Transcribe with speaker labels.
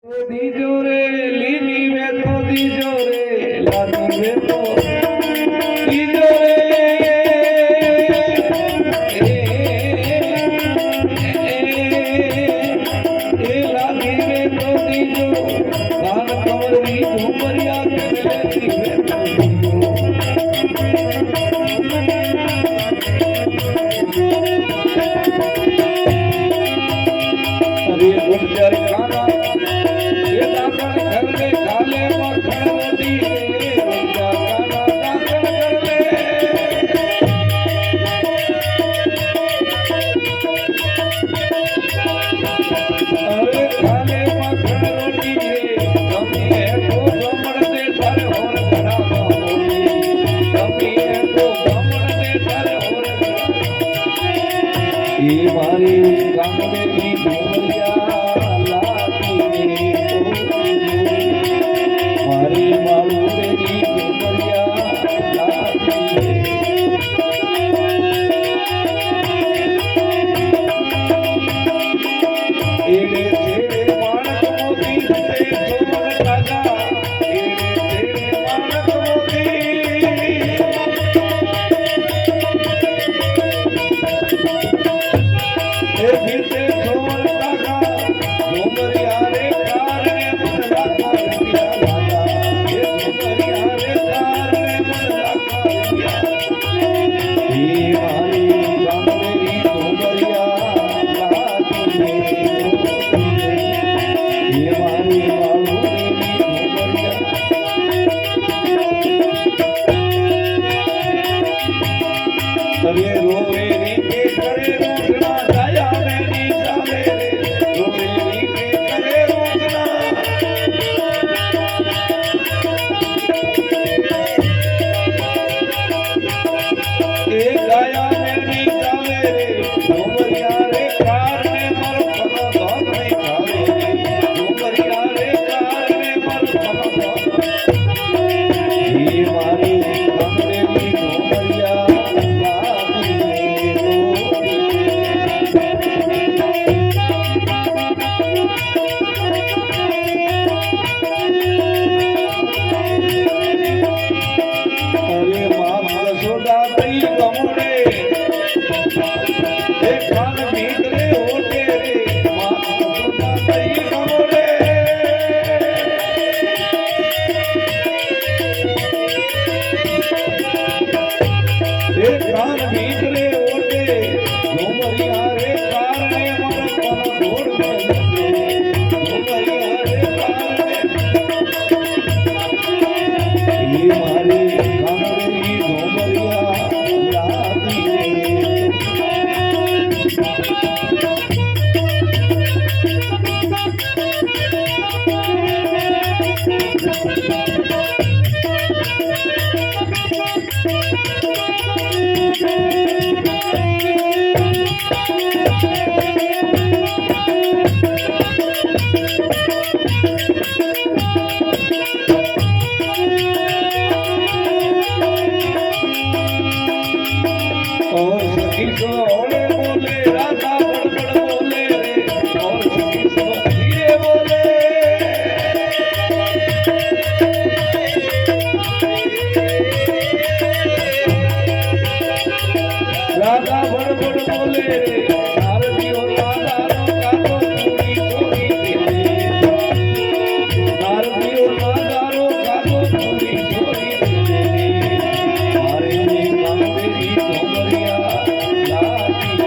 Speaker 1: દીજો રે લીની વે તો દીજો રે લાની વે તો દીજો રે એ લાની વે તો દીજો કાન કમરની ઝુમરિયા કે લેતી વે તો અરે ગુંજર ખાના મારી ગામડેની ઝુમરિયા લાગી મારી માળુડેની ઝુમરિયા લાગી એડે છેડે માણસ મોતી હસે સોમન રાજા એડે છેડે માણસ મોતી એ ફિરતે સોમન રાજા ઝુમરિયા રે કારણે મન રાખા રૂપિયા લાગા એ ઝુમરિયા રે કારણે મન રાખા રૂપિયા એ મારી ગામડેની ઝુમરિયા લાગી એ મારી વાળુની ઝુમરિયા તવે રોવે રીકે કરે રોકના જાયા મેની ચાલે રે રોવે રીકે કરે રોકના એ ગાયા મેની ચાલે રે ઝુમરિયા રે કારણે મારો ફનો ધોગ નહીં ચાલે રે ઝુમરિયા રે કારણે મારો ફનો ધોગ એ મારી ગામડેની ઝુમરિયા અરે મામા સોડા તઈ ગમડે એ કાન ભીતરે ઓટે રે મામા સોડા તઈ ગમડે એ કાન ભીતરે ઓટે ઝુમરિયા રે કારણે મારો કોનો ગોળ બને ઝુમરિયા રે કારણે એ મારી ગામડેની ઝુમરિયા લાગી और सखी सोने बोले राधा बड़बड़ बोले रे और सखी सो धीरे बोले राधा बड़बड़ बोले रे नारदी और नादारों का तो चोरी चोरी दे नारदी और नादारों का तो चोरी चोरी दे मारे गामडेनी ઝુમરિયા લાગી